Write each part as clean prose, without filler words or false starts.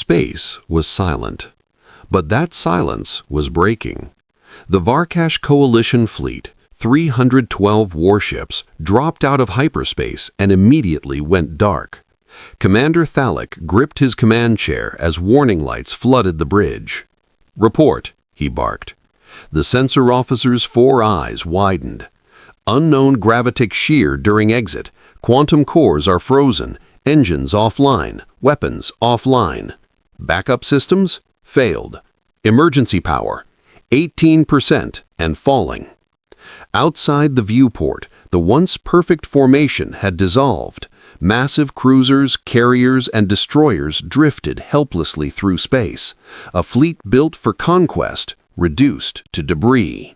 Space was silent. But that silence was breaking. The Varkash Coalition fleet, 312 warships, dropped out of hyperspace and immediately went dark. Commander Thalek gripped his command chair as warning lights flooded the bridge. "Report," he barked. The sensor officer's 4 eyes widened. "Unknown gravitic shear during exit. Quantum cores are frozen. Engines offline. Weapons offline. Backup systems? Failed. Emergency power, 18% and falling." Outside the viewport, the once perfect formation had dissolved. Massive cruisers, carriers, and destroyers drifted helplessly through space. A fleet built for conquest, reduced to debris.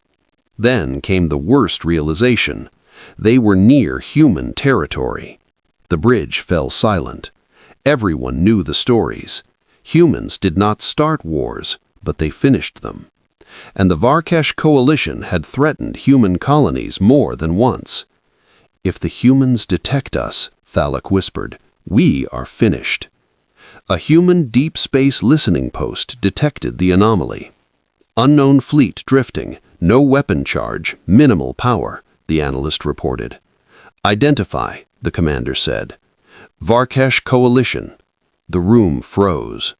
Then came the worst realization. They were near human territory. The bridge fell silent. Everyone knew the stories. Humans did not start wars, but they finished them. And the Varkash Coalition had threatened human colonies more than once. "If the humans detect us," Thalek whispered, "we are finished." A human deep space listening post detected the anomaly. "Unknown fleet drifting, no weapon charge, minimal power," the analyst reported. "Identify," the commander said. "Varkash Coalition." The room froze.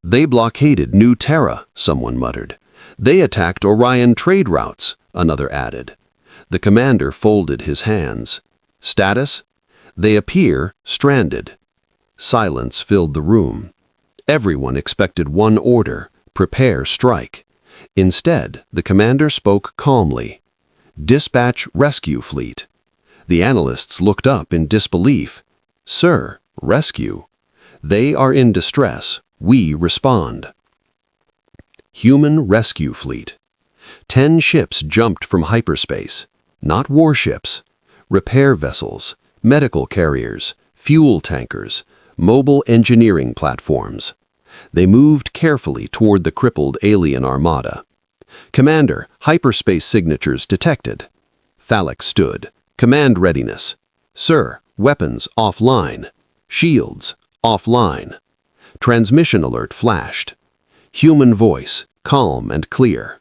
"They blockaded New Terra," someone muttered. "They attacked Orion trade routes," another added. The commander folded his hands. "Status? They appear stranded." Silence filled the room. Everyone expected one order: prepare strike. Instead, the commander spoke calmly. "Dispatch rescue fleet." The analysts looked up in disbelief. "Sir, rescue? They are in distress. We respond." Human rescue fleet. 10 ships jumped from hyperspace. Not warships. Repair vessels, medical carriers, fuel tankers, mobile engineering platforms. They moved carefully toward the crippled alien armada. "Commander, hyperspace signatures detected." Thalek stood. "Command readiness." "Sir, weapons offline. Shields offline." Transmission alert flashed. Human voice, calm and clear.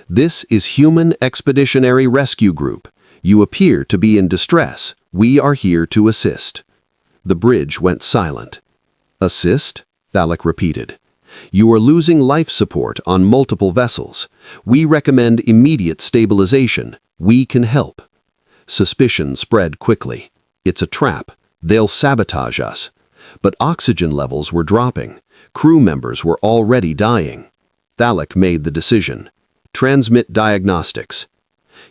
"This is Human Expeditionary Rescue Group. You appear to be in distress. We are here to assist." The bridge went silent. "Assist?" Thalek repeated. "You are losing life support on multiple vessels. We recommend immediate stabilization. We can help." Suspicion spread quickly. "It's a trap. They'll sabotage us." But oxygen levels were dropping. Crew members were already dying. Thalek made the decision. "Transmit diagnostics."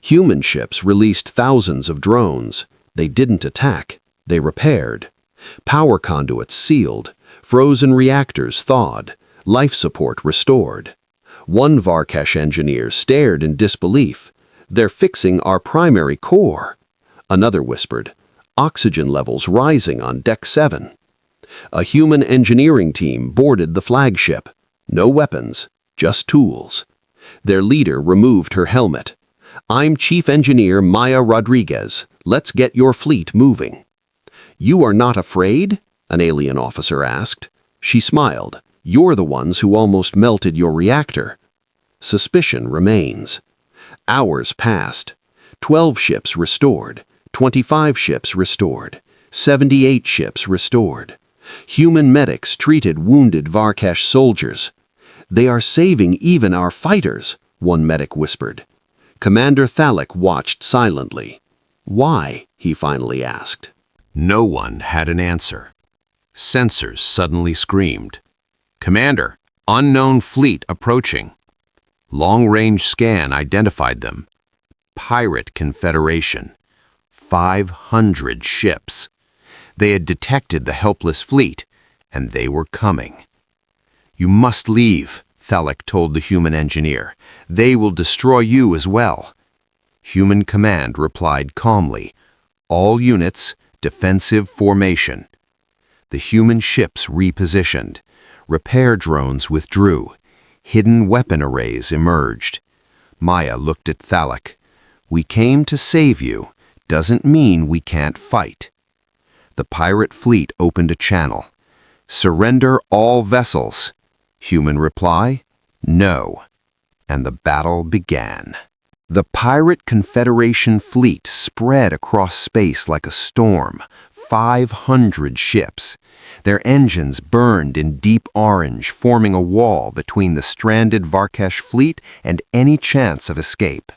Human ships released thousands of drones. They didn't attack. They repaired. Power conduits sealed. Frozen reactors thawed. Life support restored. One Varkash engineer stared in disbelief. "They're fixing our primary core." Another whispered, "Oxygen levels rising on Deck 7. A human engineering team boarded the flagship. No weapons, just tools. Their leader removed her helmet. "I'm Chief Engineer Maya Rodriguez. Let's get your fleet moving." "You are not afraid?" an alien officer asked. She smiled. "You're the ones who almost melted your reactor." Suspicion remains. Hours passed. 12 ships restored. 25 ships restored. 78 ships restored. Human medics treated wounded Varkash soldiers. "They are saving even our fighters," one medic whispered. Commander Thalek watched silently. "Why?" he finally asked. No one had an answer. Sensors suddenly screamed. "Commander, unknown fleet approaching." Long-range scan identified them. Pirate Confederation. 500 ships. They had detected the helpless fleet, and they were coming. "You must leave," Thalek told the human engineer. "They will destroy you as well." Human command replied calmly, "All units, defensive formation." The human ships repositioned. Repair drones withdrew. Hidden weapon arrays emerged. Maya looked at Thalek. "We came to save you. Doesn't mean we can't fight." The pirate fleet opened a channel. "Surrender all vessels." Human reply, "No." And the battle began. The pirate Confederation fleet spread across space like a storm, 500 ships. Their engines burned in deep orange, forming a wall between the stranded Varkesh fleet and any chance of escape.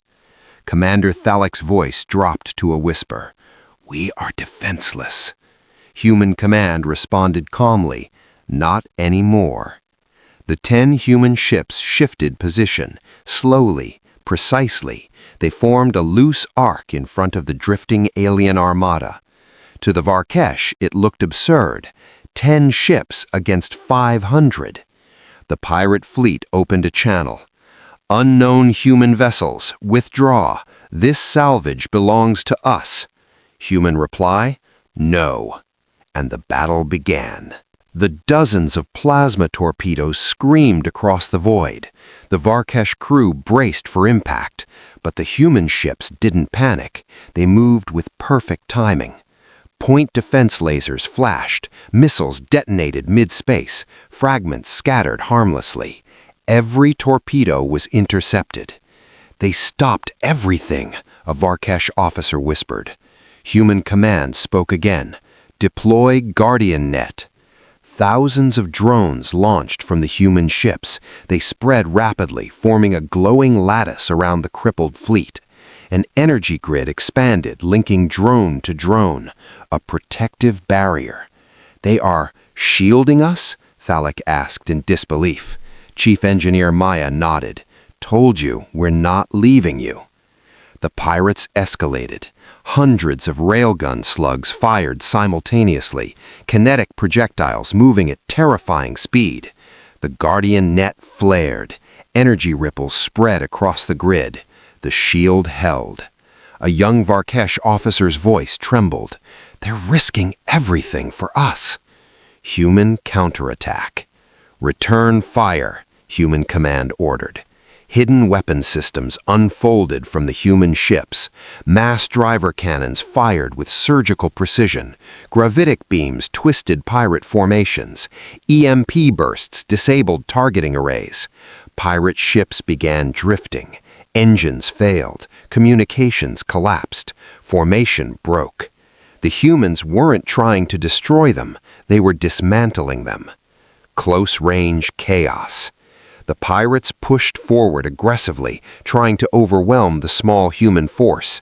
Commander Thalek's voice dropped to a whisper. "We are defenseless." Human command responded calmly, "Not anymore." The 10 human ships shifted position, slowly, precisely. They formed a loose arc in front of the drifting alien armada. To the Varkesh, it looked absurd. 10 ships against 500. The pirate fleet opened a channel. "Unknown human vessels, withdraw. This salvage belongs to us." Human reply, "No." And the battle began. The dozens of plasma torpedoes screamed across the void. The Varkesh crew braced for impact, but the human ships didn't panic. They moved with perfect timing. Point defense lasers flashed, missiles detonated mid-space, fragments scattered harmlessly. Every torpedo was intercepted. "They stopped everything," a Varkesh officer whispered. Human command spoke again. "Deploy Guardian Net." Thousands of drones launched from the human ships. They spread rapidly, forming a glowing lattice around the crippled fleet. An energy grid expanded, linking drone to drone, a protective barrier. "They are shielding us?" Thalek asked in disbelief. Chief Engineer Maya nodded. "Told you, we're not leaving you." The pirates escalated. Hundreds of railgun slugs fired simultaneously, kinetic projectiles moving at terrifying speed. The Guardian Net flared. Energy ripples spread across the grid. The shield held. A young Varkesh officer's voice trembled. "They're risking everything for us." Human counterattack. "Return fire," Human command ordered. Hidden weapon systems unfolded from the human ships. Mass driver cannons fired with surgical precision. Gravitic beams twisted pirate formations. EMP bursts disabled targeting arrays. Pirate ships began drifting. Engines failed. Communications collapsed. Formation broke. The humans weren't trying to destroy them. They were dismantling them. Close-range chaos. The pirates pushed forward aggressively, trying to overwhelm the small human force.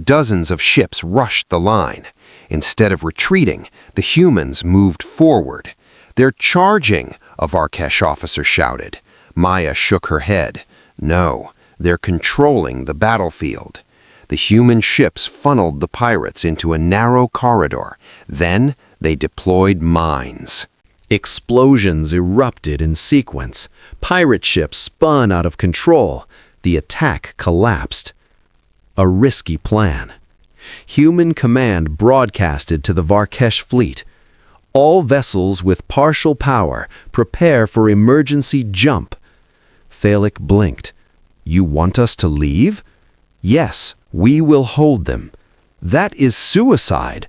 Dozens of ships rushed the line. Instead of retreating, the humans moved forward. "They're charging," a Varkesh officer shouted. Maya shook her head. "No, they're controlling the battlefield." The human ships funneled the pirates into a narrow corridor. Then they deployed mines. Explosions erupted in sequence. Pirate ships spun out of control. The attack collapsed. A risky plan. Human command broadcasted to the Varkesh fleet. "All vessels with partial power, prepare for emergency jump." Thalek blinked. "You want us to leave?" "Yes, we will hold them." "That is suicide."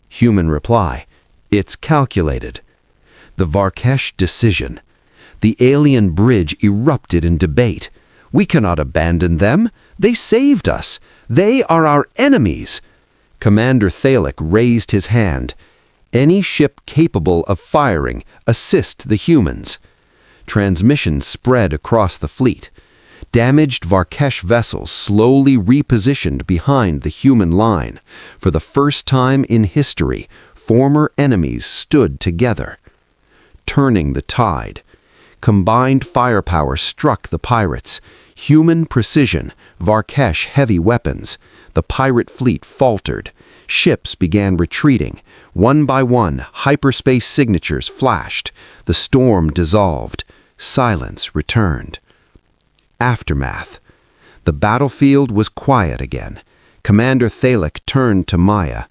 Human reply, "It's calculated." The Varkesh decision. The alien bridge erupted in debate. "We cannot abandon them. They saved us. They are our enemies." Commander Thalek raised his hand. "Any ship capable of firing, assist the humans." Transmission spread across the fleet. Damaged Varkesh vessels slowly repositioned behind the human line. For the first time in history, former enemies stood together. Turning the tide. Combined firepower struck the pirates. Human precision, Varkesh heavy weapons. The pirate fleet faltered. Ships began retreating. One by one, hyperspace signatures flashed. The storm dissolved. Silence returned. Aftermath. The battlefield was quiet again. Commander Thalek turned to Maya.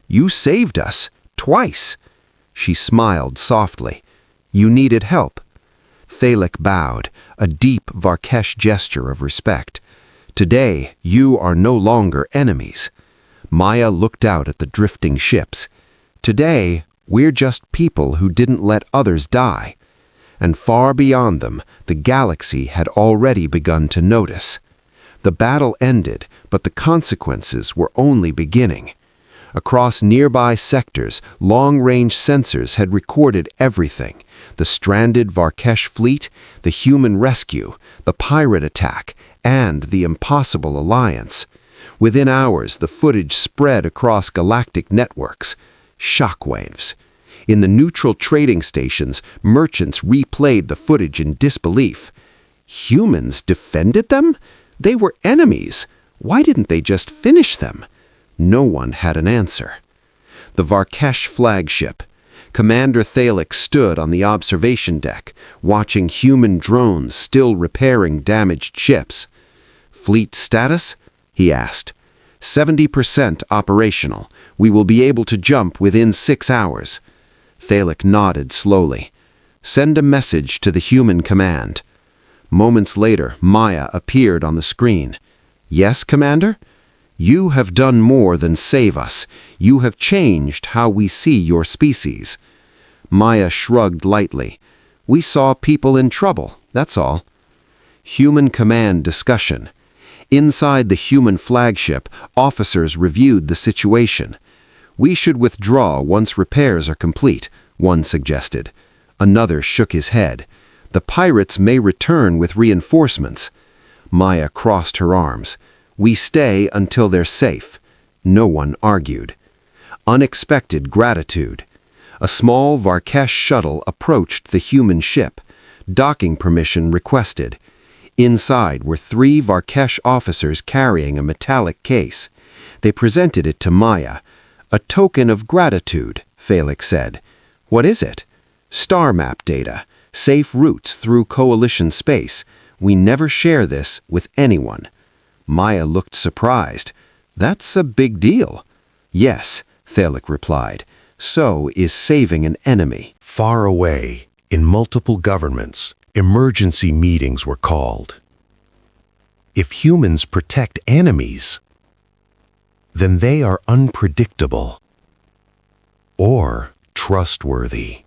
"You saved us, twice." She smiled softly. "You needed help." Thalek bowed, a deep Varkesh gesture of respect. "Today, you are no longer enemies." Maya looked out at the drifting ships. "Today, We're just people who didn't let others die. And far beyond them, the galaxy had already begun to notice. The battle ended, but the consequences were only beginning. Across nearby sectors, long-range sensors had recorded everything: the stranded Varkesh fleet, the human rescue, the pirate attack, and the impossible alliance. Within hours, the footage spread across galactic networks. Shockwaves. In the neutral trading stations, merchants replayed the footage in disbelief. Humans defended them? They were enemies. Why didn't they just finish them? No one had an answer. The Varkesh flagship. Commander Thalik stood on the observation deck, watching human drones still repairing damaged ships. "Fleet status?" he asked. 70% operational. We will be able to jump within 6 hours. Thalik nodded slowly. "Send a message to the human command." Moments later, Maya appeared on the screen. "Yes, Commander? You have done more than save us. You have changed how we see your species." Maya shrugged lightly. "We saw people in trouble, that's all." Human command discussion. Inside the human flagship, officers reviewed the situation. "We should withdraw once repairs are complete," one suggested. Another shook his head. "The pirates may return with reinforcements." Maya crossed her arms. "We stay until they're safe." No one argued. Unexpected gratitude. A small Varkesh shuttle approached the human ship. Docking permission requested. Inside were 3 Varkesh officers carrying a metallic case. They presented it to Maya. "A token of gratitude," Thalik said. "What is it?" "Star map data. Safe routes through Coalition space. We never share this with anyone." Maya looked surprised. "That's a big deal." "Yes," Thalik replied. "So is saving an enemy." Far away, in multiple governments, emergency meetings were called. If humans protect enemies, then they are unpredictable or trustworthy.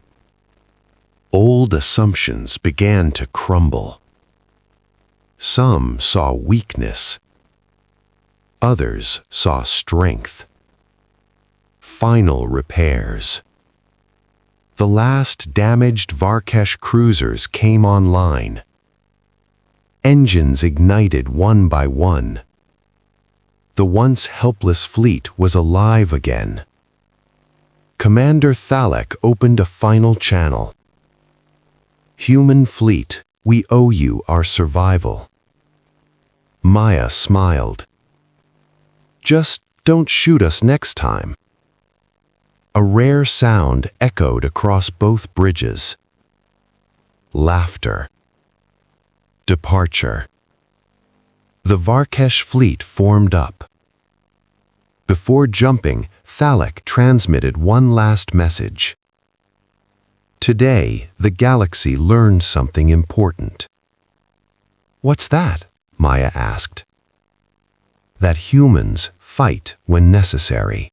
Old assumptions began to crumble. Some saw weakness. Others saw strength. Final repairs. The last damaged Varkesh cruisers came online. Engines ignited one by one. The once helpless fleet was alive again. Commander Thalik opened a final channel. "Human fleet, we owe you our survival." Maya smiled. "Just don't shoot us next time." A rare sound echoed across both bridges. Laughter. Departure. The Varkesh fleet formed up. Before jumping, Thalik transmitted one last message. "Today, the galaxy learned something important." "What's that?" Maya asked. "That humans fight when necessary."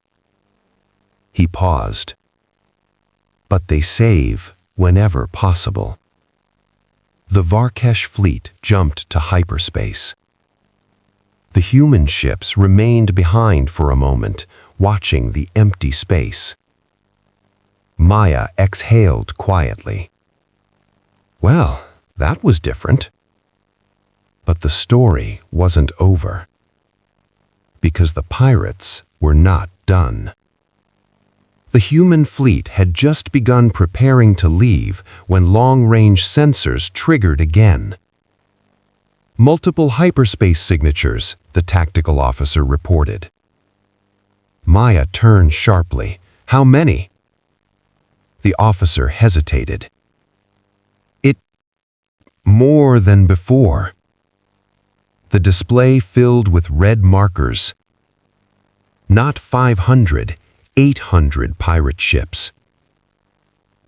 He paused. "But they save whenever possible." The Varkesh fleet jumped to hyperspace. The human ships remained behind for a moment, watching the empty space. Maya exhaled quietly. "Well, that was different." But the story wasn't over. Because the pirates were not done. The human fleet had just begun preparing to leave when long-range sensors triggered again. "Multiple hyperspace signatures," the tactical officer reported. Maya turned sharply. "How many?" The officer hesitated. More than before." The display filled with red markers. Not 500, 800 pirate ships.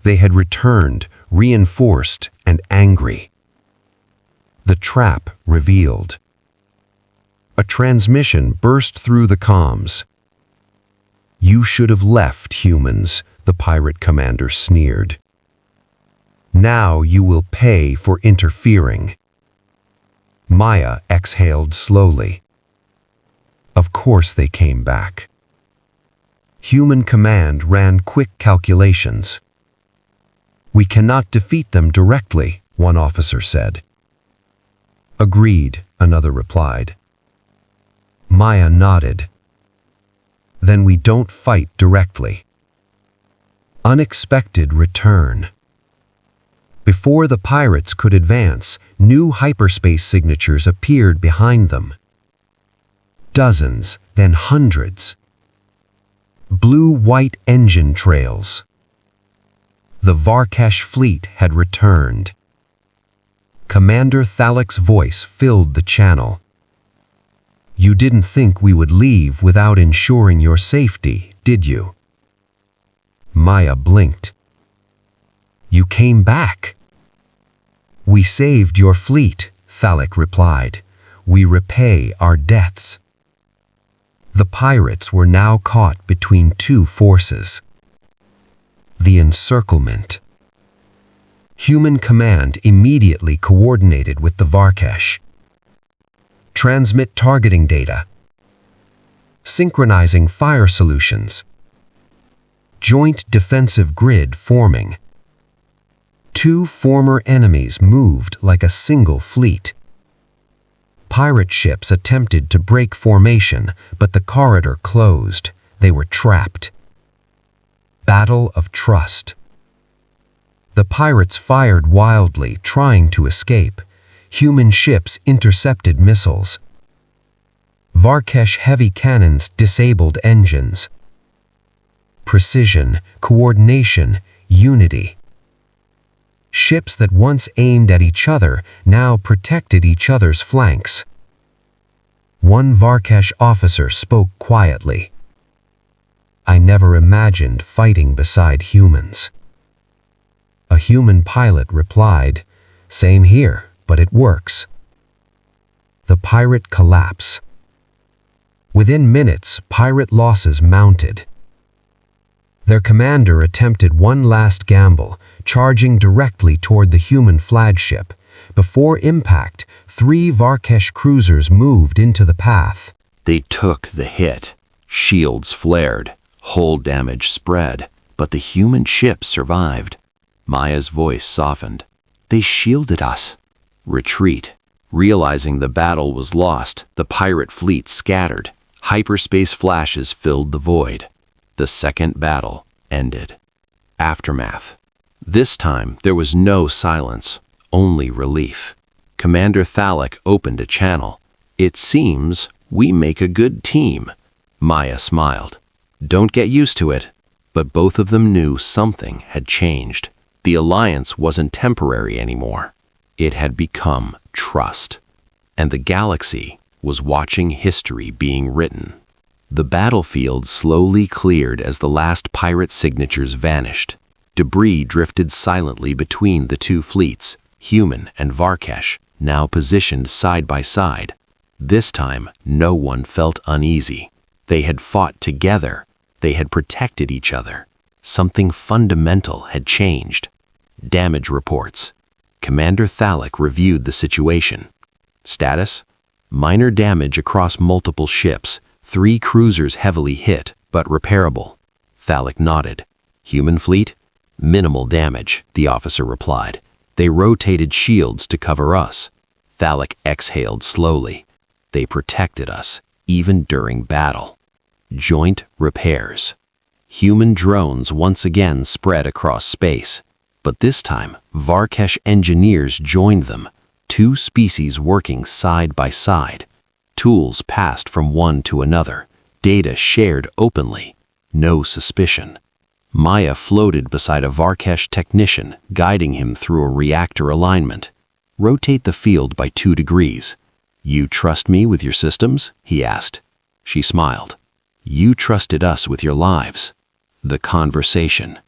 They had returned, reinforced and angry. The trap revealed. A transmission burst through the comms. "You should have left, humans. the pirate commander sneered. Now you will pay for interfering. Maya exhaled slowly. Of course they came back. Human command ran quick calculations. We cannot defeat them directly, one officer said. Agreed, another replied. Maya nodded. Then we don't fight directly. Unexpected return. Before the pirates could advance, new hyperspace signatures appeared behind them. Dozens, then hundreds. Blue-white engine trails. The Varkesh fleet had returned. Commander Thalik's voice filled the channel. You didn't think we would leave without ensuring your safety, did you? Maya blinked. You came back. We saved your fleet, Thalik replied. We repay our debts. The pirates were now caught between two forces. The encirclement. Human command immediately coordinated with the Varkesh. Transmit targeting data. Synchronizing fire solutions. Joint defensive grid forming. Two former enemies moved like a single fleet. Pirate ships attempted to break formation, but the corridor closed. They were trapped. Battle of trust. The pirates fired wildly, trying to escape. Human ships intercepted missiles. Varkesh heavy cannons disabled engines. Precision, coordination, unity. Ships that once aimed at each other now protected each other's flanks. One Varkesh officer spoke quietly. I never imagined fighting beside humans. A human pilot replied, Same here, but it works. The pirate collapse. Within minutes, pirate losses mounted. Their commander attempted one last gamble, charging directly toward the human flagship. Before impact, 3 Varkesh cruisers moved into the path. They took the hit. Shields flared. Hull damage spread. But the human ship survived. Maya's voice softened. They shielded us. Retreat. Realizing the battle was lost, the pirate fleet scattered. Hyperspace flashes filled the void. The second battle ended. Aftermath. This time, there was no silence, only relief. Commander Thalik opened a channel. It seems we make a good team. Maya smiled. Don't get used to it. But both of them knew something had changed. The alliance wasn't temporary anymore. It had become trust. And the galaxy was watching history being written. The battlefield slowly cleared as the last pirate signatures vanished. Debris drifted silently between the two fleets, human and Varkesh, now positioned side by side. This time, no one felt uneasy. They had fought together. They had protected each other. Something fundamental had changed. Damage reports. Commander Thalik reviewed the situation. Status: minor damage across multiple ships. 3 cruisers heavily hit, but repairable. Thalik nodded. Human fleet? Minimal damage, the officer replied. They rotated shields to cover us. Thalik exhaled slowly. They protected us, even during battle. Joint repairs. Human drones once again spread across space. But this time, Varkesh engineers joined them. 2 species working side by side. Tools passed from one to another. Data shared openly. No suspicion. Maya floated beside a Varkesh technician, guiding him through a reactor alignment. Rotate the field by 2 degrees. You trust me with your systems? He asked. She smiled. You trusted us with your lives. The conversation.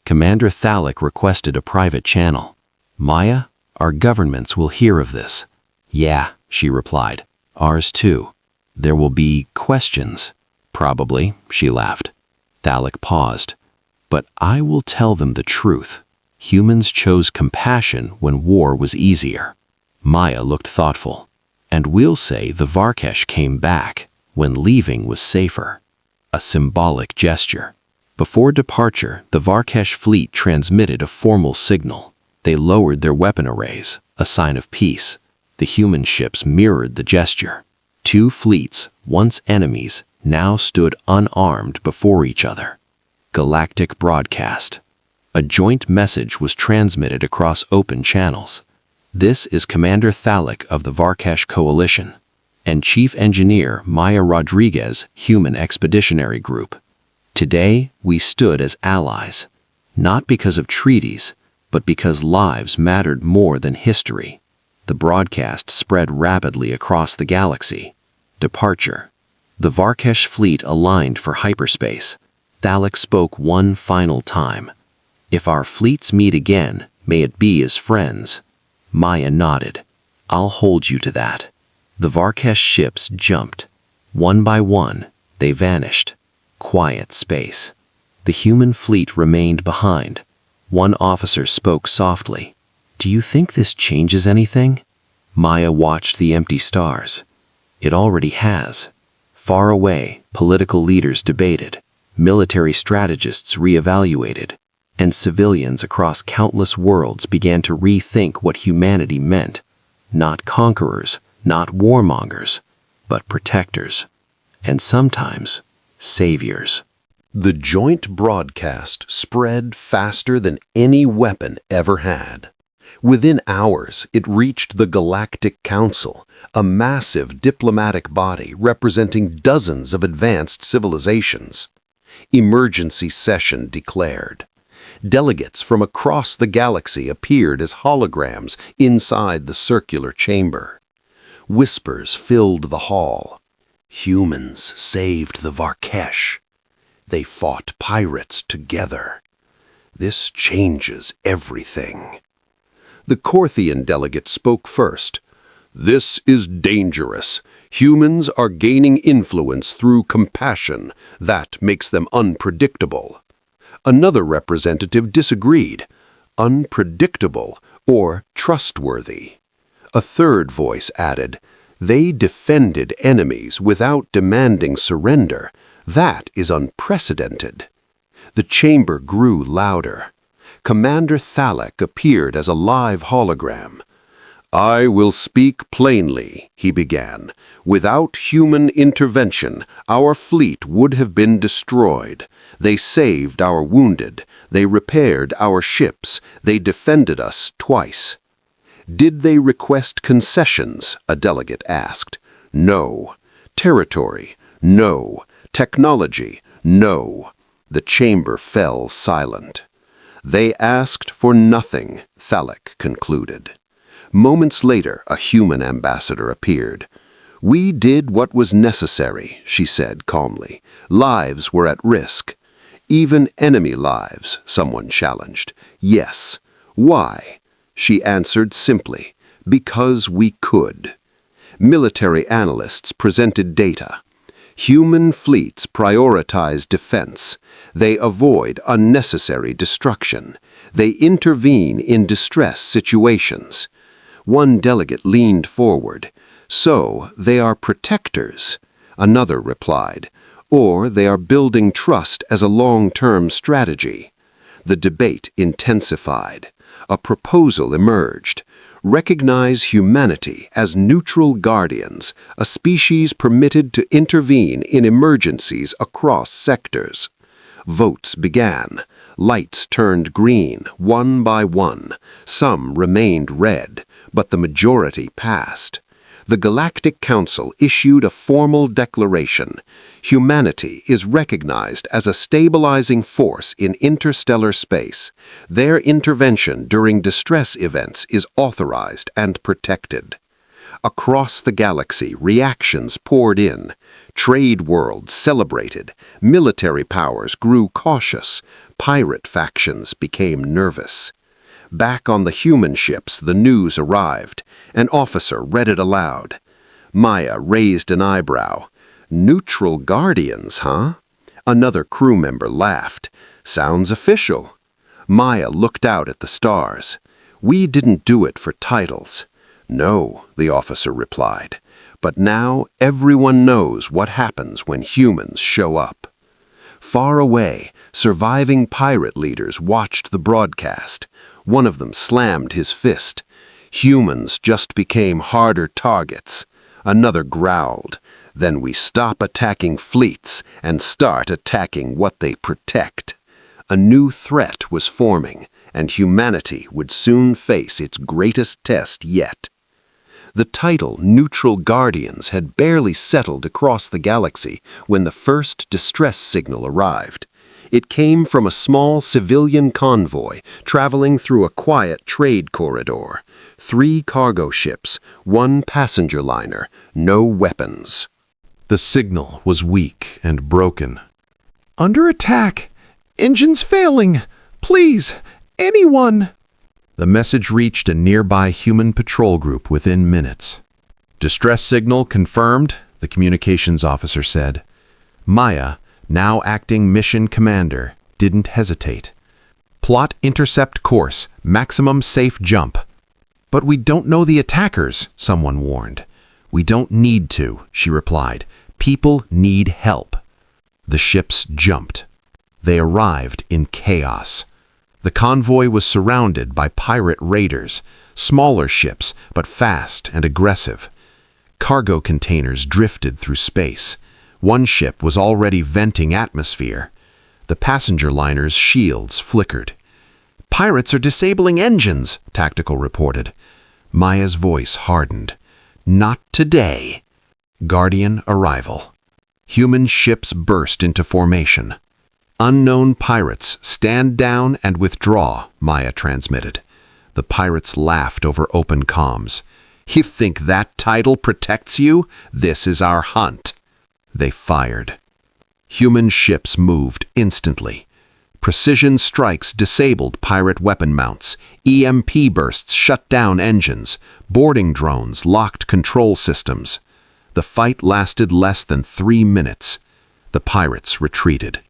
Commander Thalik requested a private channel. Maya, our governments will hear of this. Yeah, she replied. Ours too. There will be questions. Probably, she laughed. Thalik paused. But I will tell them the truth. Humans chose compassion when war was easier. Maya looked thoughtful. And we'll say the Varkesh came back when leaving was safer. A symbolic gesture. Before departure, the Varkesh fleet transmitted a formal signal. They lowered their weapon arrays, a sign of peace. The human ships mirrored the gesture. Two fleets, once enemies, now stood unarmed before each other. Galactic broadcast. A joint message was transmitted across open channels. This is Commander Thalik of the Varkesh Coalition and Chief Engineer Maya Rodriguez, Human Expeditionary Group. Today, we stood as allies, not because of treaties, but because lives mattered more than history. The broadcast spread rapidly across the galaxy. Departure. The Varkesh fleet aligned for hyperspace. Thalik spoke one final time. If our fleets meet again, may it be as friends. Maya nodded. I'll hold you to that. The Varkesh ships jumped. One by one, they vanished. Quiet space. The human fleet remained behind. One officer spoke softly. Do you think this changes anything? Maya watched the empty stars. It already has. Far away, political leaders debated. Military strategists reevaluated. And civilians across countless worlds began to rethink what humanity meant. Not conquerors, not warmongers, but protectors. And sometimes, saviors. The joint broadcast spread faster than any weapon ever had. Within hours, it reached the Galactic Council, a massive diplomatic body representing dozens of advanced civilizations. Emergency session declared. Delegates from across the galaxy appeared as holograms inside the circular chamber. Whispers filled the hall. Humans saved the Varkesh. They fought pirates together. This changes everything. The Korthian delegate spoke first. This is dangerous. Humans are gaining influence through compassion. That makes them unpredictable. Another representative disagreed. Unpredictable or trustworthy. A third voice added, they defended enemies without demanding surrender. That is unprecedented. The chamber grew louder. Commander Thalik appeared as a live hologram. I will speak plainly, he began. Without human intervention, our fleet would have been destroyed. They saved our wounded. They repaired our ships. They defended us twice. Did they request concessions? A delegate asked. No. Territory? No. Technology? No. The chamber fell silent. They asked for nothing, Thalik concluded. Moments later, a human ambassador appeared. We did what was necessary, she said calmly. Lives were at risk. Even enemy lives, someone challenged. Yes. Why? She answered simply, because we could. Military analysts presented data. Human fleets prioritize defense. They avoid unnecessary destruction. They intervene in distress situations. One delegate leaned forward. So, they are protectors. Another replied. Or they are building trust as a long-term strategy. The debate intensified. A proposal emerged. Recognize humanity as neutral guardians, a species permitted to intervene in emergencies across sectors. Votes began. Lights turned green, one by one. Some remained red, but the majority passed. The Galactic Council issued a formal declaration. Humanity is recognized as a stabilizing force in interstellar space. Their intervention during distress events is authorized and protected. Across the galaxy, reactions poured in. Trade worlds celebrated. Military powers grew cautious. Pirate factions became nervous. Back on the human ships, the news arrived. An officer read it aloud. Maya raised an eyebrow. Neutral guardians, huh? Another crew member laughed. Sounds official. Maya looked out at the stars. We didn't do it for titles. No, the officer replied. But now everyone knows what happens when humans show up. Far away, surviving pirate leaders watched the broadcast. One of them slammed his fist. Humans just became harder targets. Another growled. Then we stop attacking fleets and start attacking what they protect. A new threat was forming, and humanity would soon face its greatest test yet. The title Neutral Guardians had barely settled across the galaxy when the first distress signal arrived. It came from a small civilian convoy traveling through a quiet trade corridor. 3 cargo ships, 1 passenger liner, no weapons. The signal was weak and broken. "Under attack! Engines failing! Please, anyone!" The message reached a nearby human patrol group within minutes. "Distress signal confirmed," the communications officer said. Maya, now acting mission commander, didn't hesitate. "Plot intercept course, maximum safe jump." "But we don't know the attackers," someone warned. "We don't need to," she replied. "People need help." The ships jumped. They arrived in chaos. The convoy was surrounded by pirate raiders, smaller ships, but fast and aggressive. Cargo containers drifted through space. One ship was already venting atmosphere. The passenger liner's shields flickered. "Pirates are disabling engines," Tactical reported. Maya's voice hardened. "Not today." Guardian arrival. Human ships burst into formation. "Unknown pirates, stand down and withdraw," Maya transmitted. The pirates laughed over open comms. "You think that title protects you? This is our hunt." They fired. Human ships moved instantly. Precision strikes disabled pirate weapon mounts. EMP bursts shut down engines. Boarding drones locked control systems. The fight lasted less than 3 minutes. The pirates retreated.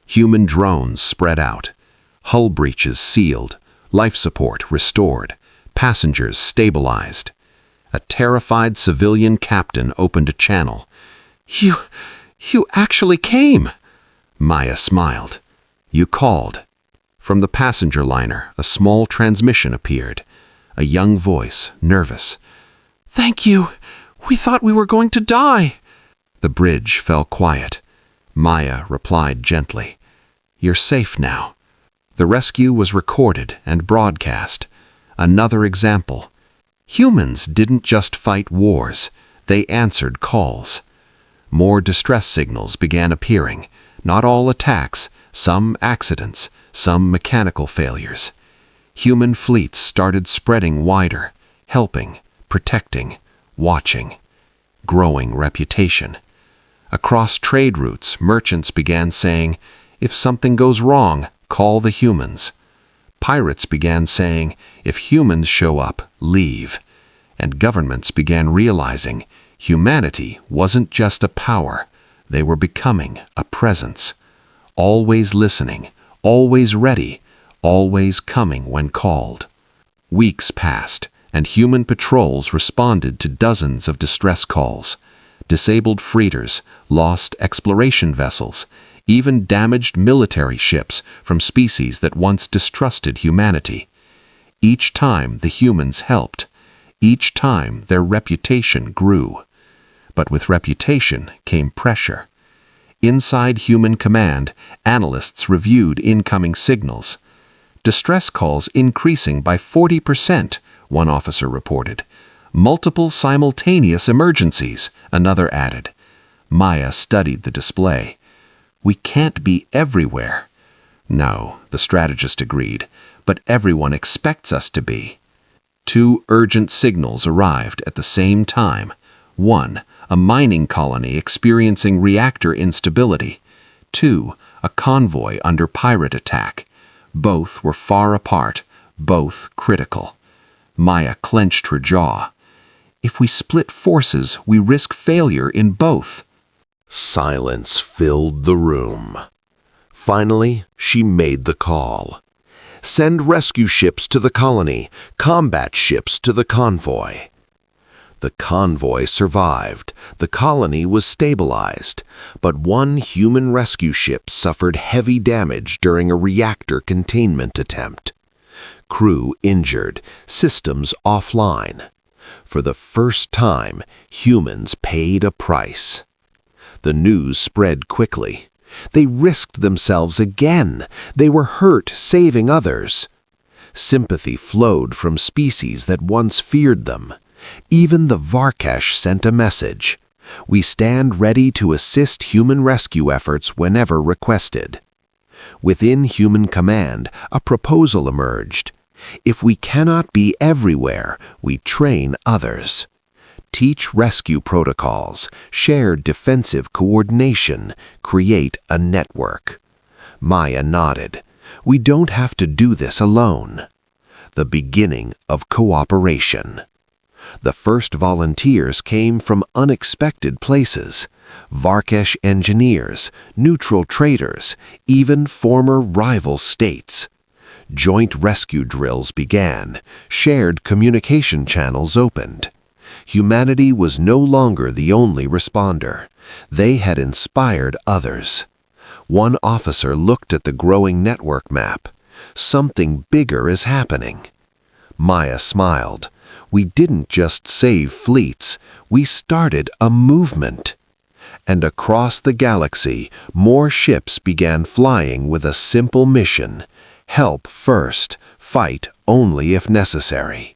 Human drones spread out. Hull breaches sealed. Life support restored. Passengers stabilized. A terrified civilian captain opened a channel. You actually came." Maya smiled. "You called." From the passenger liner, a small transmission appeared. A young voice, nervous. "Thank you. We thought we were going to die." The bridge fell quiet. Maya replied gently. "You're safe now." The rescue was recorded and broadcast. Another example. Humans didn't just fight wars. They answered calls. More distress signals began appearing. Not all attacks, some accidents, some mechanical failures. Human fleets started spreading wider, helping, protecting, watching. Growing reputation. Across trade routes, merchants began saying, "If something goes wrong, call the humans." Pirates began saying, "If humans show up, leave." And governments began realizing humanity wasn't just a power. They were becoming a presence. Always listening, always ready, always coming when called. Weeks passed, and human patrols responded to dozens of distress calls. Disabled freighters, lost exploration vessels, even damaged military ships from species that once distrusted humanity. Each time the humans helped. Each time their reputation grew. But with reputation came pressure. Inside Human Command, analysts reviewed incoming signals. "Distress calls increasing by 40%, one officer reported. "Multiple simultaneous emergencies," another added. Maya studied the display. "We can't be everywhere." "No," the strategist agreed, "but everyone expects us to be." 2 urgent signals arrived at the same time. 1. A mining colony experiencing reactor instability. 2. A convoy under pirate attack. Both were far apart, both critical. Maya clenched her jaw. "If we split forces, we risk failure in both." Silence filled the room. Finally, she made the call. Send rescue ships to the colony, combat ships to the convoy. The convoy survived. The colony was stabilized, but one human rescue ship suffered heavy damage during a reactor containment attempt. Crew injured, systems offline. For the first time, humans paid a price. The news spread quickly. They risked themselves again. They were hurt saving others. Sympathy flowed from species that once feared them. Even the Varkash sent a message. We stand ready to assist human rescue efforts whenever requested. Within human command, a proposal emerged. If we cannot be everywhere, we train others. Teach rescue protocols, share defensive coordination, create a network. Maya nodded. We don't have to do this alone. The beginning of cooperation. The first volunteers came from unexpected places. Varkash engineers, neutral traders, even former rival states. Joint rescue drills began. Shared communication channels opened. Humanity was no longer the only responder. They had inspired others. One officer looked at the growing network map. Something bigger is happening. Maya smiled. We didn't just save fleets, we started a movement. And across the galaxy, more ships began flying with a simple mission: help first, fight only if necessary.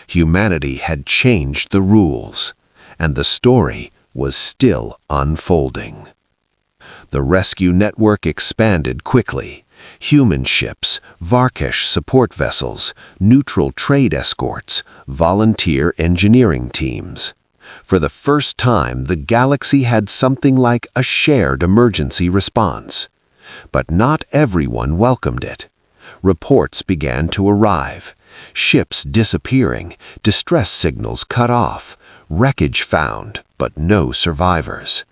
Humanity had changed the rules, and the story was still unfolding. The rescue network expanded quickly. Human ships, Varkash support vessels, neutral trade escorts, volunteer engineering teams. For the first time, the galaxy had something like a shared emergency response. But not everyone welcomed it. Reports began to arrive. Ships disappearing, distress signals cut off, wreckage found, but no survivors.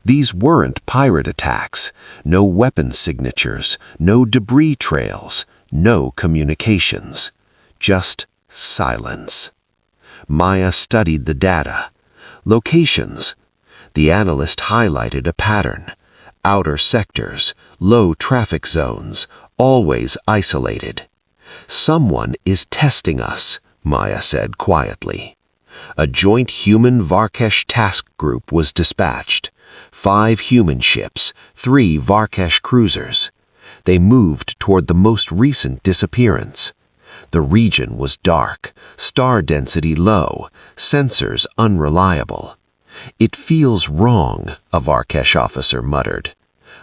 These weren't pirate attacks, no weapon signatures, no debris trails, no communications, just silence. Maya studied the data. Locations. The analyst highlighted a pattern. Outer sectors, low traffic zones, always isolated. Someone is testing us, Maya said quietly. A joint human Varkash task group was dispatched. 5 human ships, 3 Varkash cruisers. They moved toward the most recent disappearance. The region was dark, star density low, sensors unreliable. It feels wrong, a Varkash officer muttered.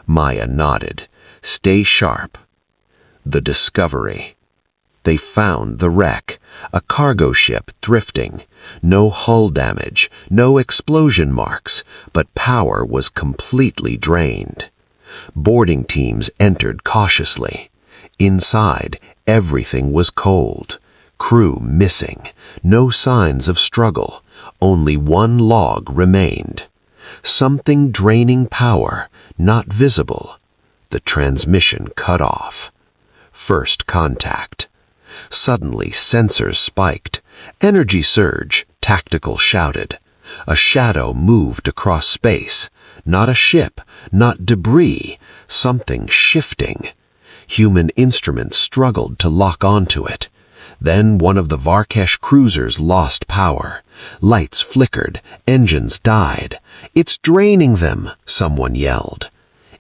Maya nodded. Stay sharp. The discovery. They found the wreck, a cargo ship drifting. No hull damage, no explosion marks, but power was completely drained. Boarding teams entered cautiously. Inside, everything was cold. Crew missing, no signs of struggle. Only one log remained. Something draining power, not visible. The transmission cut off. First contact. Suddenly, sensors spiked. Energy surge, tactical shouted. A shadow moved across space. Not a ship, not debris, something shifting. Human instruments struggled to lock onto it. Then one of the Varkash cruisers lost power. Lights flickered, engines died. It's draining them, someone yelled.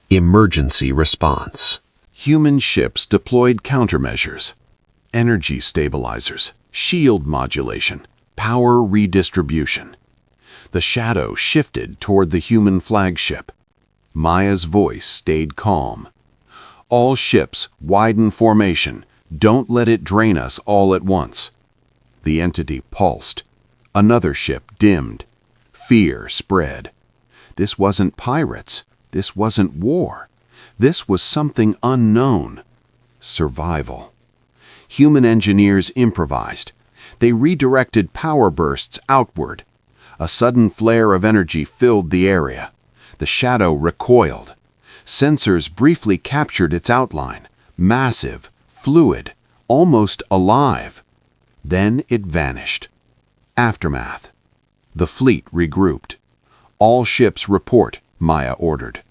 Emergency response. Human ships deployed countermeasures. Energy stabilizers, shield modulation, power redistribution. The shadow shifted toward the human flagship. Maya's voice stayed calm. All ships, widen formation. Don't let it drain us all at once. The entity pulsed. Another ship dimmed. Fear spread. This wasn't pirates. This wasn't war. This was something unknown. Survival. Human engineers improvised. They redirected power bursts outward. A sudden flare of energy filled the area. The shadow recoiled. Sensors briefly captured its outline, massive, fluid, almost alive. Then it vanished. Aftermath. The fleet regrouped. "All ships report," Maya ordered.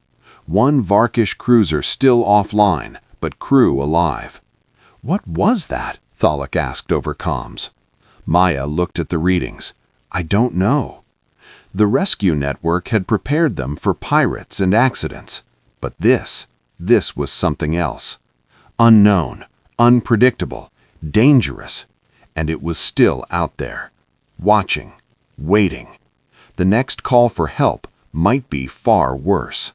One Varkish cruiser still offline, but crew alive. "What was that?" Thalik asked over comms. Maya looked at the readings. "I don't know." The rescue network had prepared them for pirates and accidents. But this was something else. Unknown, unpredictable, dangerous. And it was still out there. Watching, waiting. The next call for help might be far worse.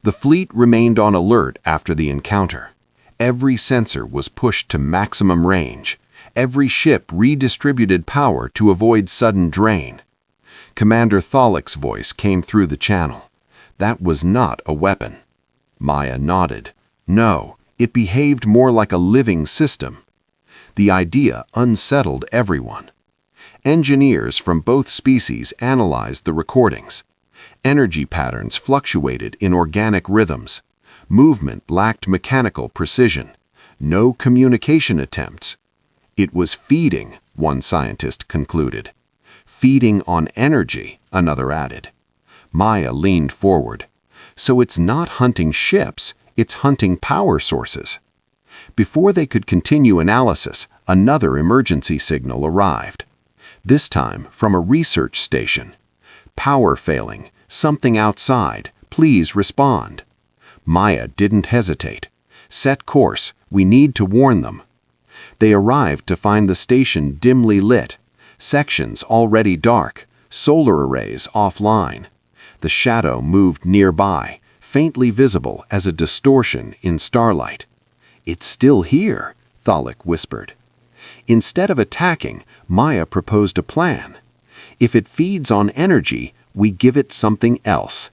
The fleet remained on alert after the encounter. Every sensor was pushed to maximum range. Every ship redistributed power to avoid sudden drain. Commander Thalik's voice came through the channel. That was not a weapon. Maya nodded. No, it behaved more like a living system. The idea unsettled everyone. Engineers from both species analyzed the recordings. Energy patterns fluctuated in organic rhythms. Movement lacked mechanical precision. No communication attempts. It was feeding, one scientist concluded. Feeding on energy, another added. Maya leaned forward. So it's not hunting ships, it's hunting power sources. Before they could continue analysis, another emergency signal arrived. This time from a research station. "Power failing. Something outside. Please respond." Maya didn't hesitate. "Set course. We need to warn them." They arrived to find the station dimly lit. Sections already dark. Solar arrays offline. The shadow moved nearby, faintly visible as a distortion in starlight. "It's still here," Thalik whispered. Instead of attacking, Maya proposed a plan. "If it feeds on energy, we give it something else."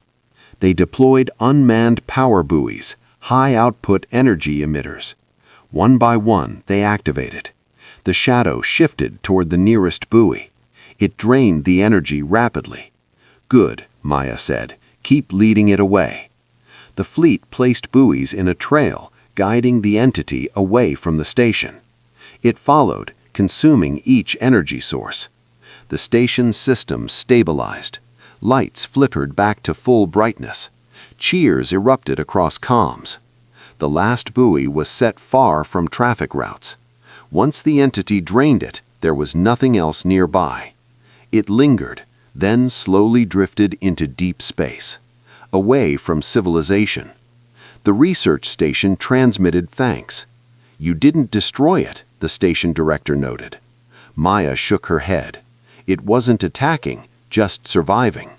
They deployed unmanned power buoys, high-output energy emitters. One by one, they activated. The shadow shifted toward the nearest buoy. It drained the energy rapidly. "Good," Maya said. "Keep leading it away." The fleet placed buoys in a trail, guiding the entity away from the station. It followed, consuming each energy source. The station's system stabilized. Lights flickered back to full brightness. Cheers erupted across comms. The last buoy was set far from traffic routes. Once the entity drained it, there was nothing else nearby. It lingered, then slowly drifted into deep space, away from civilization. The research station transmitted thanks. "You didn't destroy it," the station director noted. Maya shook her head. It wasn't attacking, just surviving.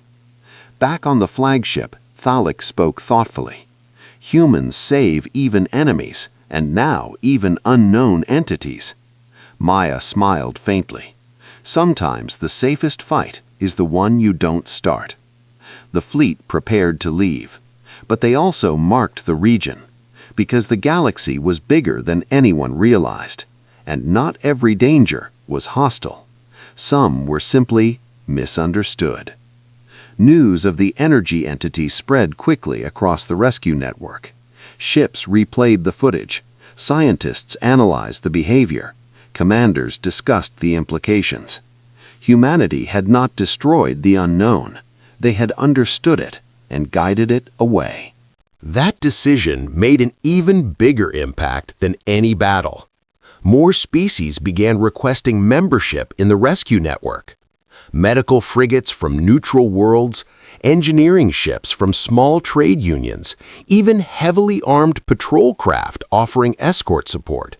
Back on the flagship, Thalik spoke thoughtfully. "Humans save even enemies, and now even unknown entities." Maya smiled faintly. "Sometimes the safest fight is the one you don't start." The fleet prepared to leave. But they also marked the region, because the galaxy was bigger than anyone realized, and not every danger was hostile. Some were simply misunderstood. News of the energy entity spread quickly across the rescue network. Ships replayed the footage. Scientists analyzed the behavior. Commanders discussed the implications. Humanity had not destroyed the unknown. They had understood it and guided it away. That decision made an even bigger impact than any battle. More species began requesting membership in the rescue network. Medical frigates from neutral worlds, engineering ships from small trade unions, even heavily armed patrol craft offering escort support.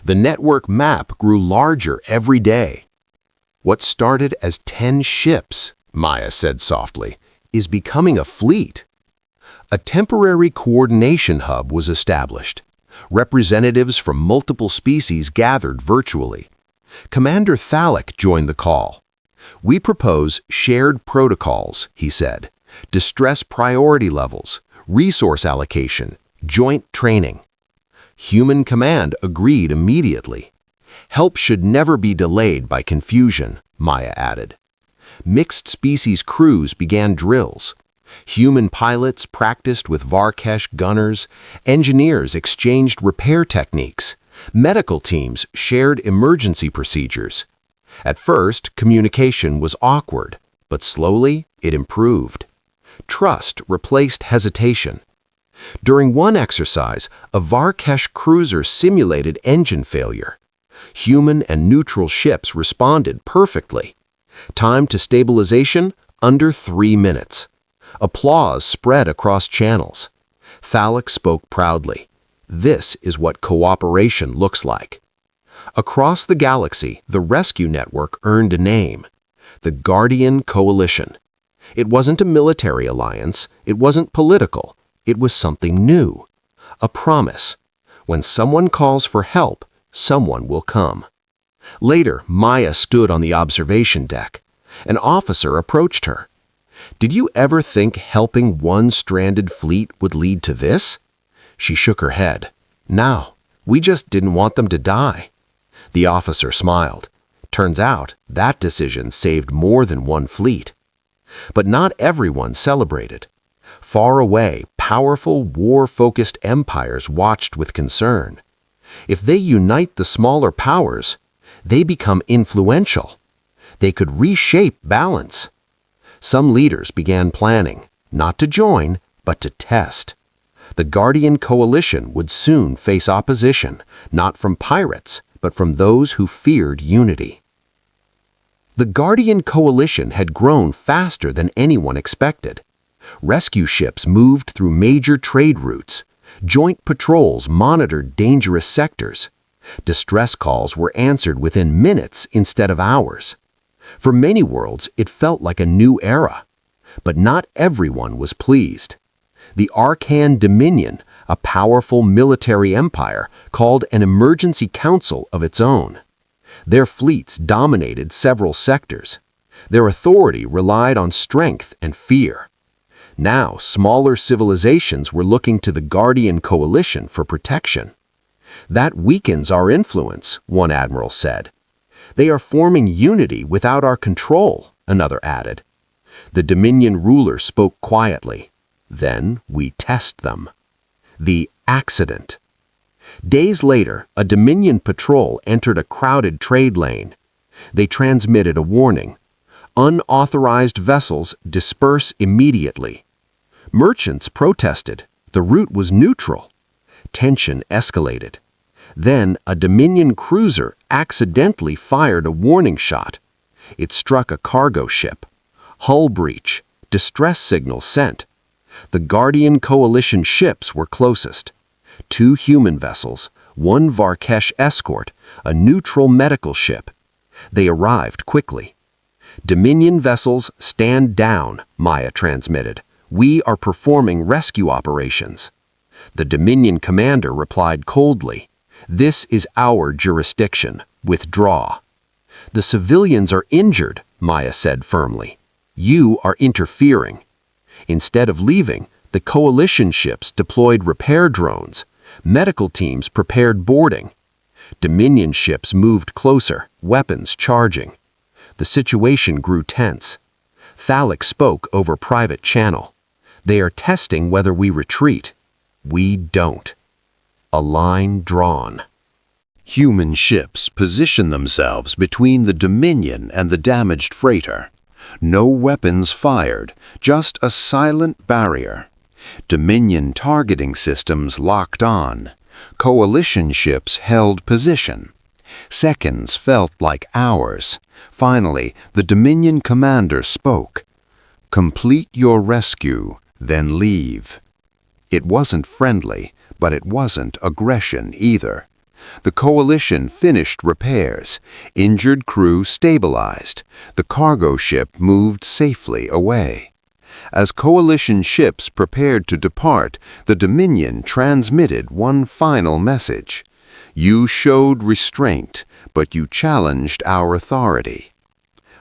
The network map grew larger every day. "What started as 10 ships," Maya said softly, "is becoming a fleet." A temporary coordination hub was established. Representatives from multiple species gathered virtually. Commander Thalik joined the call. "We propose shared protocols," he said, "distress priority levels, resource allocation, joint training." Human command agreed immediately. "Help should never be delayed by confusion," Maya added. Mixed species crews began drills. Human pilots practiced with Varkesh gunners, engineers exchanged repair techniques, medical teams shared emergency procedures. At first, communication was awkward, but slowly it improved. Trust replaced hesitation. During one exercise, a Varkesh cruiser simulated engine failure. Human and neutral ships responded perfectly. Time to stabilization, under 3 minutes. Applause spread across channels. Thalek spoke proudly. This is what cooperation looks like. Across the galaxy, the rescue network earned a name. The Guardian Coalition. It wasn't a military alliance, it wasn't political, it was something new. A promise. When someone calls for help, someone will come. Later, Maya stood on the observation deck. An officer approached her. "Did you ever think helping one stranded fleet would lead to this?" She shook her head. "No, we just didn't want them to die." The officer smiled. Turns out, that decision saved more than one fleet. But not everyone celebrated. Far away, powerful, war-focused empires watched with concern. If they unite the smaller powers, they become influential. They could reshape balance. Some leaders began planning, not to join, but to test. The Guardian Coalition would soon face opposition, not from pirates, but from those who feared unity. The Guardian Coalition had grown faster than anyone expected. Rescue ships moved through major trade routes. Joint patrols monitored dangerous sectors. Distress calls were answered within minutes instead of hours. For many worlds, it felt like a new era. But not everyone was pleased. The Arcan Dominion, a powerful military empire, called an emergency council of its own. Their fleets dominated several sectors. Their authority relied on strength and fear. Now, smaller civilizations were looking to the Guardian Coalition for protection. "That weakens our influence," one admiral said. "They are forming unity without our control," another added. The Dominion ruler spoke quietly. "Then we test them." The accident. Days later, a Dominion patrol entered a crowded trade lane. They transmitted a warning. "Unauthorized vessels disperse immediately." Merchants protested. The route was neutral. Tension escalated. Then a Dominion cruiser accidentally fired a warning shot. It struck a cargo ship. Hull breach. Distress signal sent. The Guardian Coalition ships were closest. 2 human vessels, 1 Varkesh escort, a neutral medical ship. They arrived quickly. "Dominion vessels, stand down," Maya transmitted. "We are performing rescue operations." The Dominion commander replied coldly, "This is our jurisdiction. Withdraw." "The civilians are injured," Maya said firmly. "You are interfering." Instead of leaving, the coalition ships deployed repair drones. Medical teams prepared boarding. Dominion ships moved closer, weapons charging. The situation grew tense. Thalek spoke over private channel. "They are testing whether we retreat. We don't." A line drawn. Human ships position themselves between the Dominion and the damaged freighter. No weapons fired, just a silent barrier. Dominion targeting systems locked on. Coalition ships held position. Seconds felt like hours. Finally, the Dominion commander spoke. "Complete your rescue, then leave." It wasn't friendly, but it wasn't aggression either. The coalition finished repairs. Injured crew stabilized. The cargo ship moved safely away. As coalition ships prepared to depart, the Dominion transmitted one final message. "You showed restraint, but you challenged our authority."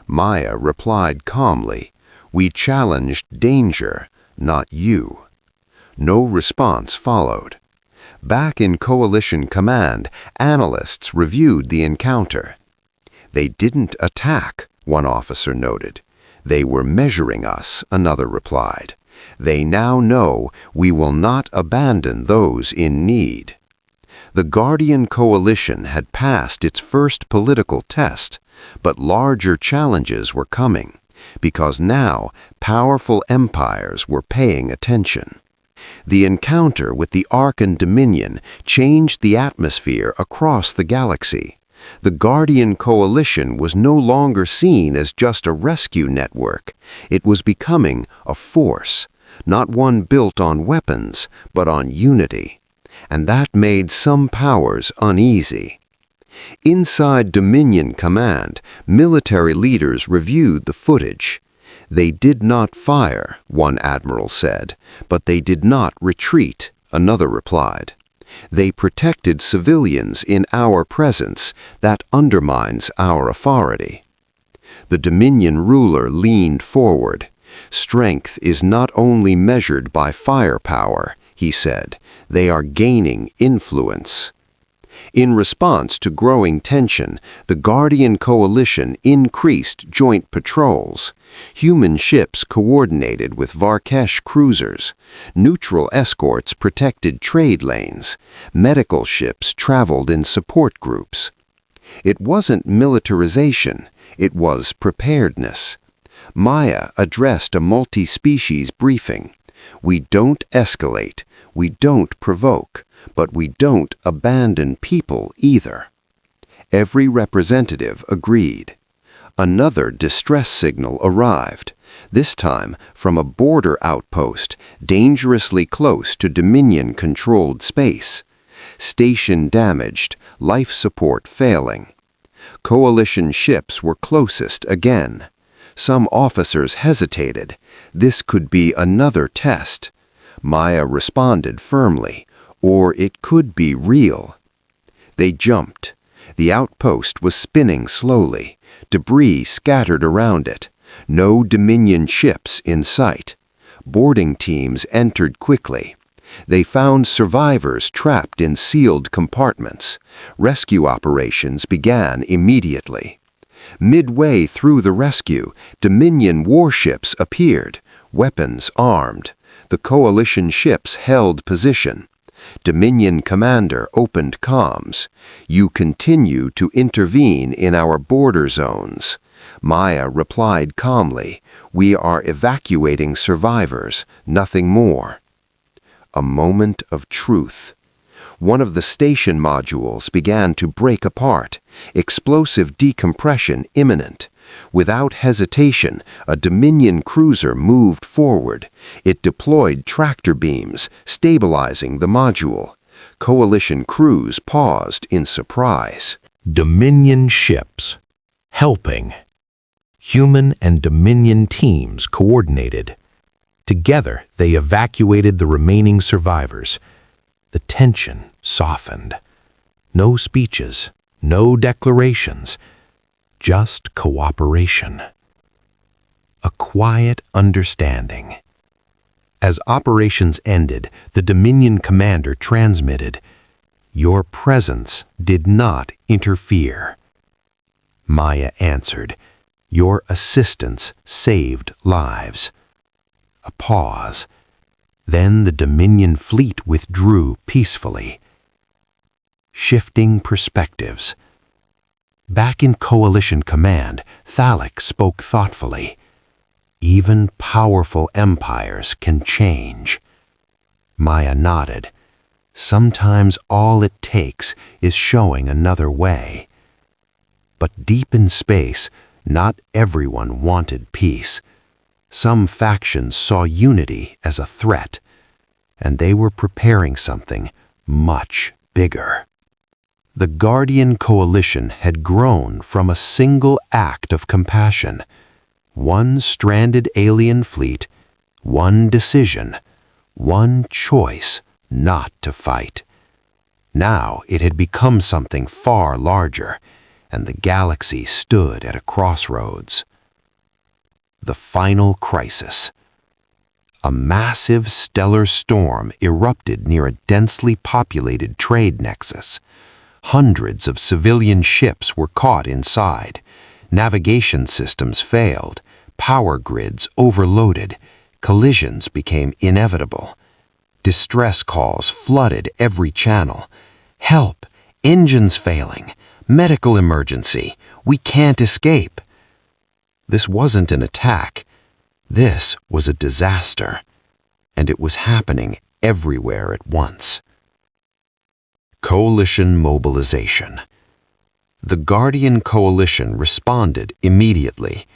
Maya replied calmly, "We challenged danger, not you." No response followed. Back in Coalition Command, analysts reviewed the encounter. "They didn't attack," one officer noted. "They were measuring us," another replied. They now know we will not abandon those in need. The Guardian Coalition had passed its first political test, but larger challenges were coming, because now powerful empires were paying attention. The encounter with the Arkan Dominion changed the atmosphere across the galaxy. The Guardian Coalition was no longer seen as just a rescue network. It was becoming a force, not one built on weapons, but on unity. And that made some powers uneasy. Inside Dominion Command, military leaders reviewed the footage. They did not fire, one admiral said, but they did not retreat, another replied. They protected civilians in our presence. That undermines our authority. The Dominion ruler leaned forward. Strength is not only measured by firepower, he said. They are gaining influence. In response to growing tension, the Guardian Coalition increased joint patrols. Human ships coordinated with Varkesh cruisers. Neutral escorts protected trade lanes. Medical ships traveled in support groups. It wasn't militarization, it was preparedness. Maya addressed a multi-species briefing. We don't escalate, we don't provoke, but we don't abandon people either. Every representative agreed. Another distress signal arrived, this time from a border outpost dangerously close to Dominion-controlled space. Station damaged, life support failing. Coalition ships were closest again. Some officers hesitated. This could be another test. Maya responded firmly, or it could be real. They jumped. The outpost was spinning slowly, debris scattered around it. No Dominion ships in sight. Boarding teams entered quickly. They found survivors trapped in sealed compartments. Rescue operations began immediately. Midway through the rescue, Dominion warships appeared, weapons armed. The coalition ships held position. Dominion commander opened comms. You continue to intervene in our border zones. Maya replied calmly, we are evacuating survivors, nothing more. A moment of truth. One of the station modules began to break apart, explosive decompression imminent. Without hesitation, a Dominion cruiser moved forward. It deployed tractor beams, stabilizing the module. Coalition crews paused in surprise. Dominion ships. Helping. Human and Dominion teams coordinated. Together, they evacuated the remaining survivors. The tension softened. No speeches, no declarations. Just cooperation. A quiet understanding. As operations ended, the Dominion commander transmitted, "Your presence did not interfere." Maya answered, "Your assistance saved lives." A pause. Then the Dominion fleet withdrew peacefully. Shifting perspectives. Back in Coalition Command, Thalik spoke thoughtfully. Even powerful empires can change. Maya nodded. Sometimes all it takes is showing another way. But deep in space, not everyone wanted peace. Some factions saw unity as a threat, and they were preparing something much bigger. The Guardian Coalition had grown from a single act of compassion. One stranded alien fleet, one decision, one choice not to fight. Now it had become something far larger, and the galaxy stood at a crossroads. The final crisis. A massive stellar storm erupted near a densely populated trade nexus. Hundreds of civilian ships were caught inside. Navigation systems failed, power grids overloaded, Collisions became inevitable. Distress calls flooded every channel. Help! Engines failing! Medical emergency! We can't escape! This wasn't an attack. This was a disaster. And it was happening everywhere at once. Coalition mobilization. The Guardian Coalition responded immediately.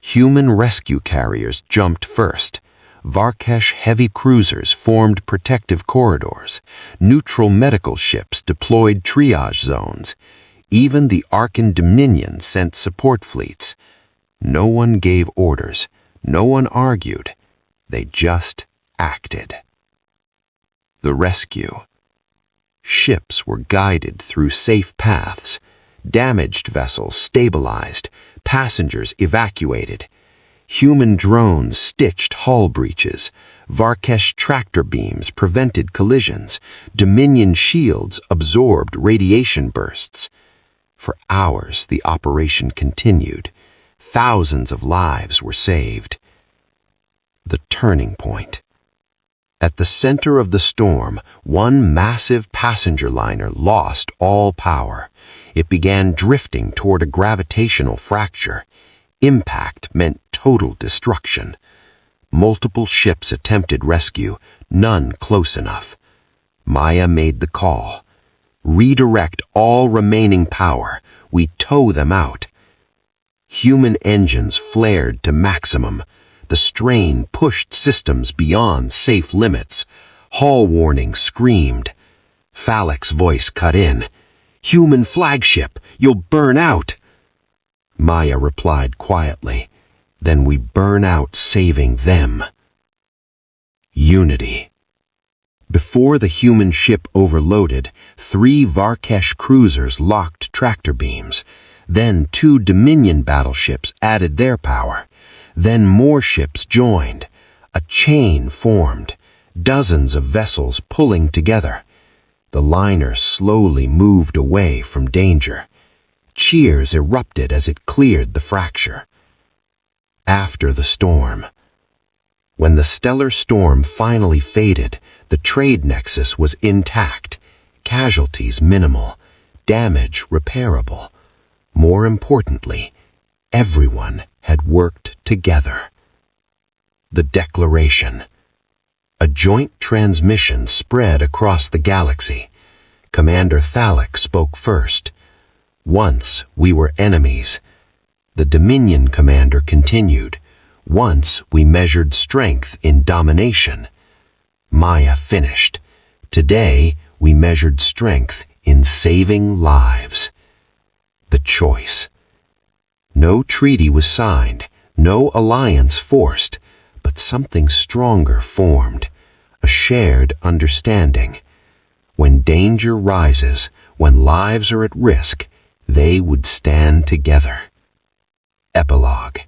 Human rescue carriers jumped first. Varkesh heavy cruisers formed protective corridors. Neutral medical ships deployed triage zones. Even the Arkan Dominion sent support fleets. No one gave orders. No one argued. They just acted. The rescue. Ships were guided through safe paths. Damaged vessels stabilized. Passengers evacuated. Human drones stitched hull breaches. Varkesh tractor beams prevented collisions. Dominion shields absorbed radiation bursts. For hours, the operation continued. Thousands of lives were saved. The turning point. At the center of the storm, one massive passenger liner lost all power. It began drifting toward a gravitational fracture. Impact meant total destruction. Multiple ships attempted rescue, none close enough. Maya made the call. Redirect all remaining power. We tow them out. Human engines flared to maximum. The strain pushed systems beyond safe limits. Hull warning screamed. Phallic's voice cut in. "Human flagship, you'll burn out." Maya replied quietly. "Then we burn out saving them." Unity. Before the human ship overloaded, 3 Varkesh cruisers locked tractor beams. Then 2 Dominion battleships added their power. Then more ships joined. A chain formed, dozens of vessels pulling together. The liner slowly moved away from danger. Cheers erupted as it cleared the fracture. After the storm. When the stellar storm finally faded, the trade nexus was intact, casualties minimal, damage repairable. More importantly, everyone had worked together. The Declaration. A joint transmission spread across the galaxy. Commander Thalek spoke first. "Once we were enemies." The Dominion commander continued. "Once we measured strength in domination." Maya finished. "Today we measured strength in saving lives." The choice. No treaty was signed, no alliance forced, but something stronger formed, a shared understanding. When danger rises, when lives are at risk, they would stand together. Epilogue.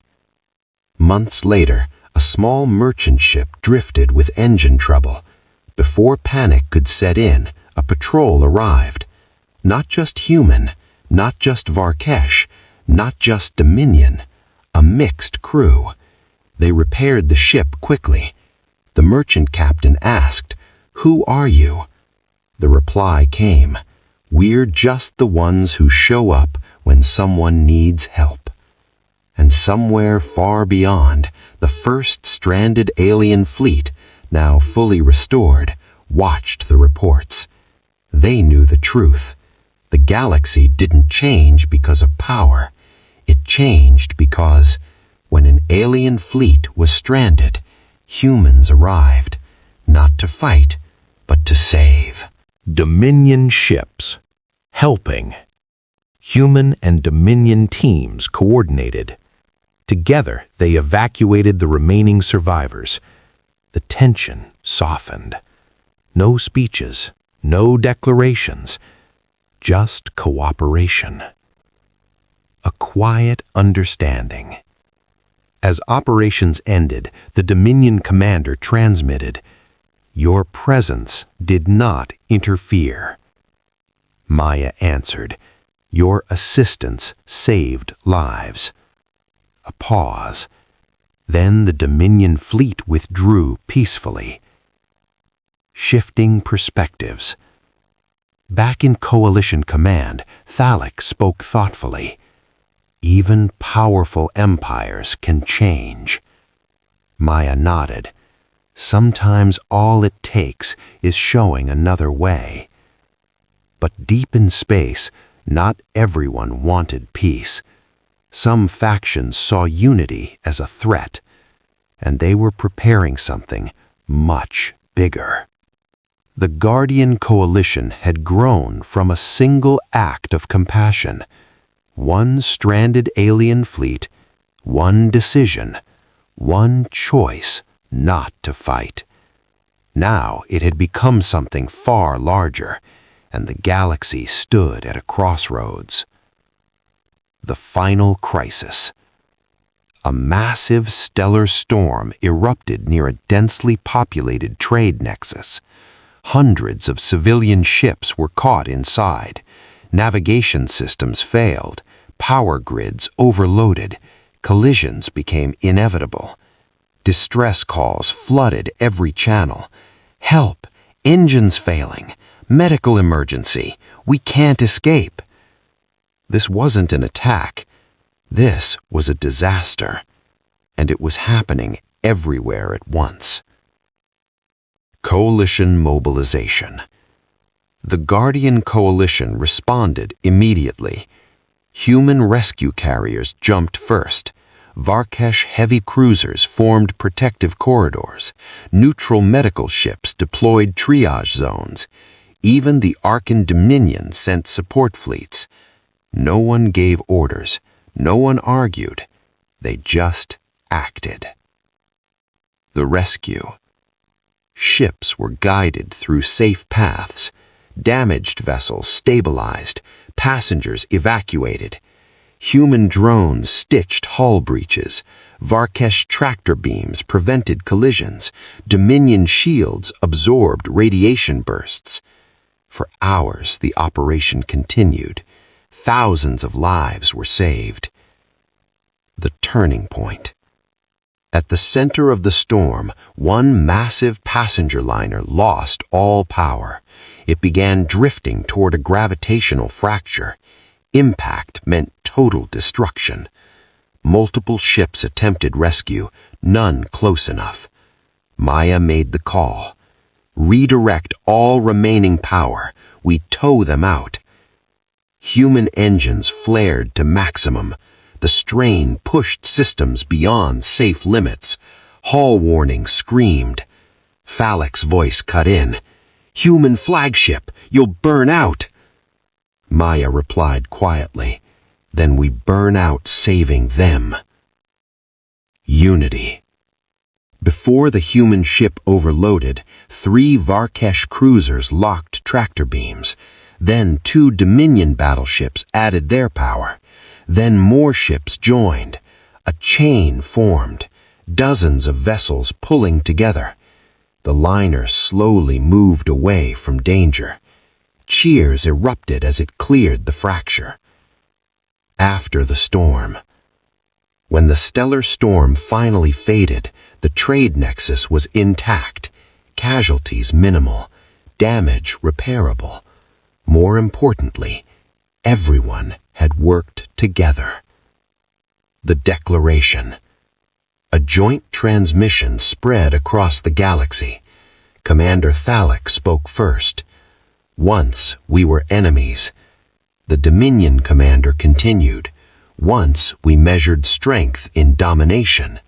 Months later, a small merchant ship drifted with engine trouble. Before panic could set in, a patrol arrived. Not just human, not just Varkesh, not just Dominion, a mixed crew. They repaired the ship quickly. The merchant captain asked, "Who are you?" The reply came, "We're just the ones who show up when someone needs help." And somewhere far beyond, the first stranded alien fleet, now fully restored, watched the reports. They knew the truth. The galaxy didn't change because of power. It changed because, when an alien fleet was stranded, humans arrived, not to fight, but to save. Dominion ships. Helping. Human and Dominion teams coordinated. Together, they evacuated the remaining survivors. The tension softened. No speeches, no declarations, just cooperation. A quiet understanding. As operations ended, the Dominion commander transmitted, "Your presence did not interfere." Maya answered, "Your assistance saved lives." A pause. Then the Dominion fleet withdrew peacefully. Shifting perspectives. Back in Coalition Command, Thalek spoke thoughtfully. Even powerful empires can change. Maya nodded. Sometimes all it takes is showing another way. But deep in space, not everyone wanted peace. Some factions saw unity as a threat, and they were preparing something much bigger. The Guardian Coalition had grown from a single act of compassion. One stranded alien fleet, one decision, one choice not to fight. Now it had become something far larger, and the galaxy stood at a crossroads. The final crisis. A massive stellar storm erupted near a densely populated trade nexus. Hundreds of civilian ships were caught inside. Navigation systems failed. Power grids overloaded. Collisions became inevitable. Distress calls flooded every channel. Help! Engines failing! Medical emergency! We can't escape! This wasn't an attack. This was a disaster. And it was happening everywhere at once. Coalition mobilization. The Guardian Coalition responded immediately. Human rescue carriers jumped first. Varkesh heavy cruisers formed protective corridors. Neutral medical ships deployed triage zones. Even the Arkan Dominion sent support fleets. No one gave orders. No one argued. They just acted. The rescue. Ships were guided through safe paths. Damaged vessels stabilized. Passengers evacuated. Human drones stitched hull breaches. Varkesh tractor beams prevented collisions. Dominion shields absorbed radiation bursts. For hours, the operation continued. Thousands of lives were saved. The turning point. At the center of the storm, one massive passenger liner lost all power. It began drifting toward a gravitational fracture. Impact meant total destruction. Multiple ships attempted rescue, none close enough. Maya made the call. Redirect all remaining power. We tow them out. Human engines flared to maximum. The strain pushed systems beyond safe limits. Hull warning screamed. Thalek's voice cut in. "Human flagship, you'll burn out." Maya replied quietly. "Then we burn out saving them." Unity. Before the human ship overloaded, 3 Varkesh cruisers locked tractor beams. Then 2 Dominion battleships added their power. Then more ships joined. A chain formed, dozens of vessels pulling together. The liner slowly moved away from danger. Cheers erupted as it cleared the fracture. After the storm. When the stellar storm finally faded, the trade nexus was intact, casualties minimal, damage repairable. More importantly, everyone had worked together. The declaration. A joint transmission spread across the galaxy. Commander Thalek spoke first. "Once we were enemies." The Dominion commander continued. "Once we measured strength in domination."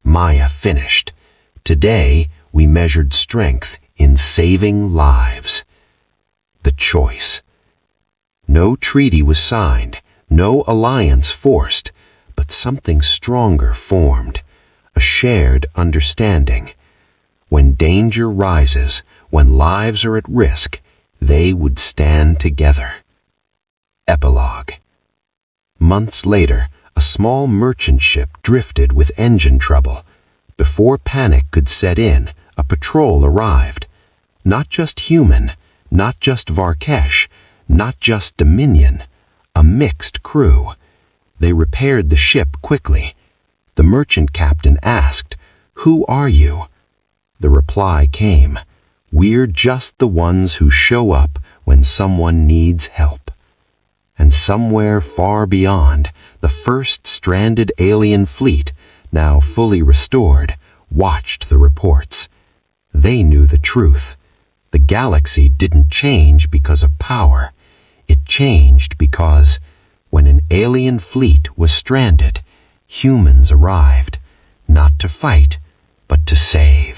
Maya finished. "Today we measured strength in saving lives." The choice. No treaty was signed, no alliance forced, but something stronger formed, a shared understanding. When danger rises, when lives are at risk, they would stand together. Epilogue. Months later, a small merchant ship drifted with engine trouble. Before panic could set in, a patrol arrived. Not just human, not just Varkesh, not just Dominion, a mixed crew. They repaired the ship quickly. The merchant captain asked, "Who are you?" The reply came, "We're just the ones who show up when someone needs help." And somewhere far beyond, the first stranded alien fleet, now fully restored, watched the reports. They knew the truth. The galaxy didn't change because of power. It changed because, when an alien fleet was stranded, humans arrived, not to fight, but to save.